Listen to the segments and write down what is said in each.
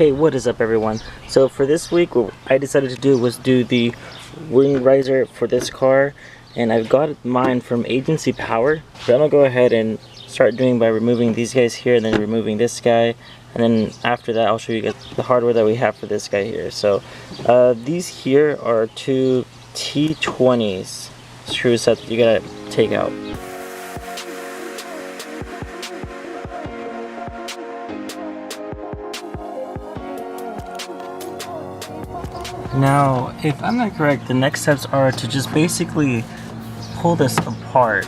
Hey, what is up everyone? So for this week, what I decided to do was do the wing riser for this car, and I've got mine from Agency Power. So I'm gonna go ahead and start doing by removing these guys here and then removing this guy, and then after that I'll show you guys the hardware that we have for this guy here. So these here are two T20s screw sets that you gotta take out. Now, if I'm not correct, the next steps are to just basically pull this apart.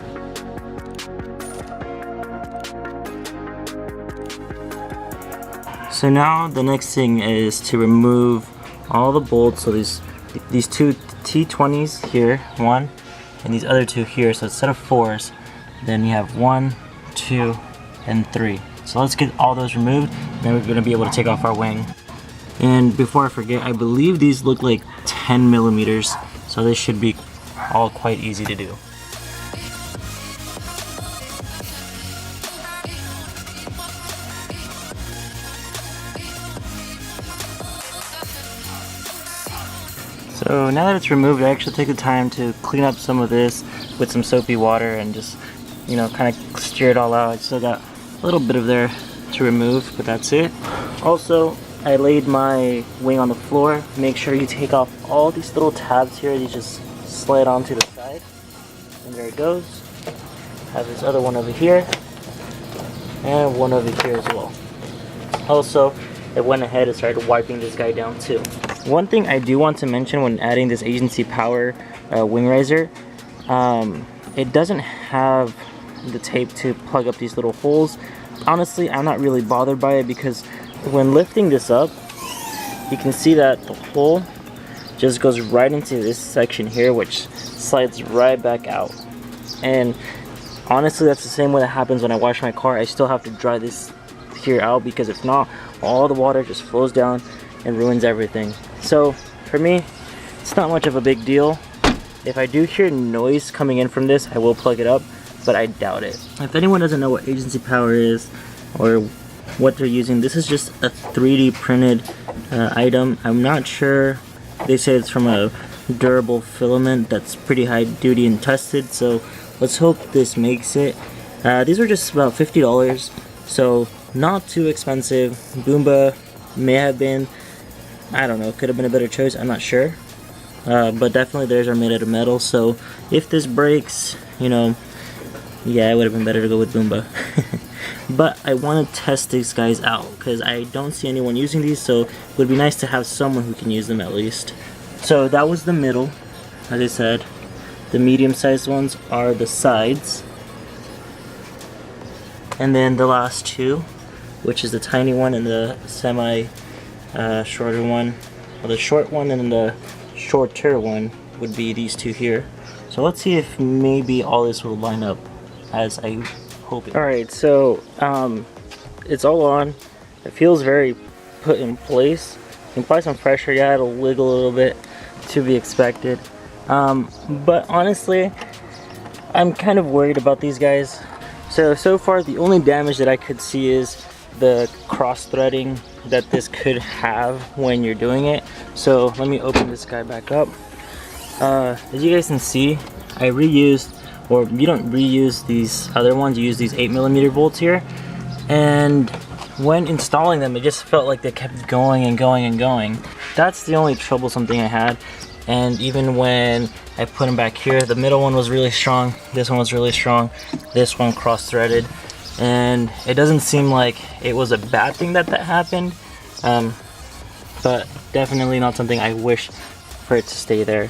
So now the next thing is to remove all the bolts. So these two T20s here, one, and these other two here. So instead of fours, then you have 1, 2, and 3. So let's get all those removed, and then we're going to be able to take off our wing. And before I forget, I believe these look like 10 millimeters, so this should be all quite easy to do. So now that it's removed, I actually take the time to clean up some of this with some soapy water and just, you know, kind of stir it all out. I still got a little bit of there to remove, but that's it. Also, I laid my wing on the floor. Make sure you take off all these little tabs here. These just slide onto the side. And there it goes. Have this other one over here. And one over here as well. Also, I went ahead and started wiping this guy down too. One thing I do want to mention when adding this Agency Power wing riser, it doesn't have the tape to plug up these little holes. Honestly, I'm not really bothered by it because when lifting this up, you can see that the hole just goes right into this section here, which slides right back out. And honestly, that's the same way that happens when I wash my car. I still have to dry this here out, because if not, all the water just flows down and ruins everything. So for me, it's not much of a big deal. If I do hear noise coming in from this, I will plug it up, but I doubt it. If anyone doesn't know what Agency Power is or what they're using, this is just a 3D printed item. I'm not sure. They say it's from a durable filament that's pretty high duty and tested, so let's hope this makes it. These were just about $50, so not too expensive. Boomba may have been, I don't know, could have been a better choice, I'm not sure. But definitely theirs are made out of metal, so if this breaks, you know, yeah, it would have been better to go with Boomba. But I want to test these guys out because I don't see anyone using these, so it would be nice to have someone who can use them at least. So that was the middle, as I said. The medium-sized ones are the sides. And then the last two, which is the tiny one and the shorter one. Well, the short one and the shorter one would be these two here. So let's see if maybe all this will line up as I hope it. Alright, so it's all on. It feels very put in place. You can apply some pressure, yeah, it'll wiggle a little bit, to be expected. But honestly, I'm kind of worried about these guys. So far the only damage that I could see is the cross threading that this could have when you're doing it. So let me open this guy back up. As you guys can see, I reused, or you don't reuse these other ones, you use these 8mm bolts here. And when installing them, it just felt like they kept going and going and going. That's the only troublesome thing I had. And even when I put them back here, the middle one was really strong, this one was really strong, this one cross-threaded. And it doesn't seem like it was a bad thing that happened, but definitely not something I wish for it to stay there.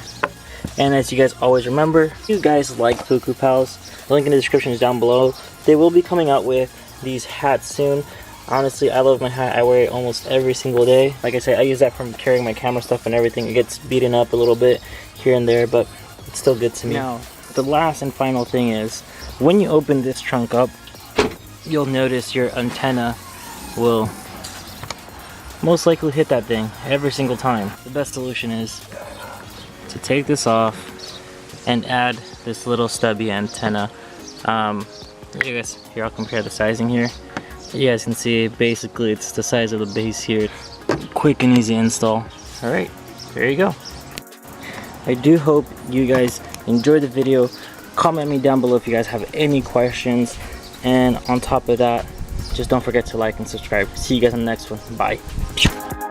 And as you guys always remember, if you guys like Pukupals, the link in the description is down below. They will be coming out with these hats soon. Honestly, I love my hat. I wear it almost every single day. Like I said, I use that from carrying my camera stuff and everything. It gets beaten up a little bit here and there, but it's still good to me. Now, the last and final thing is, when you open this trunk up, you'll notice your antenna will most likely hit that thing every single time. The best solution is to take this off and add this little stubby antenna. You guys, here I'll compare the sizing here. You guys can see basically it's the size of the base here. quick and easy install. All right, there you go. I do hope you guys enjoyed the video. Comment me down below if you guys have any questions, and on top of that, just don't forget to like and subscribe. See you guys in the next one. Bye.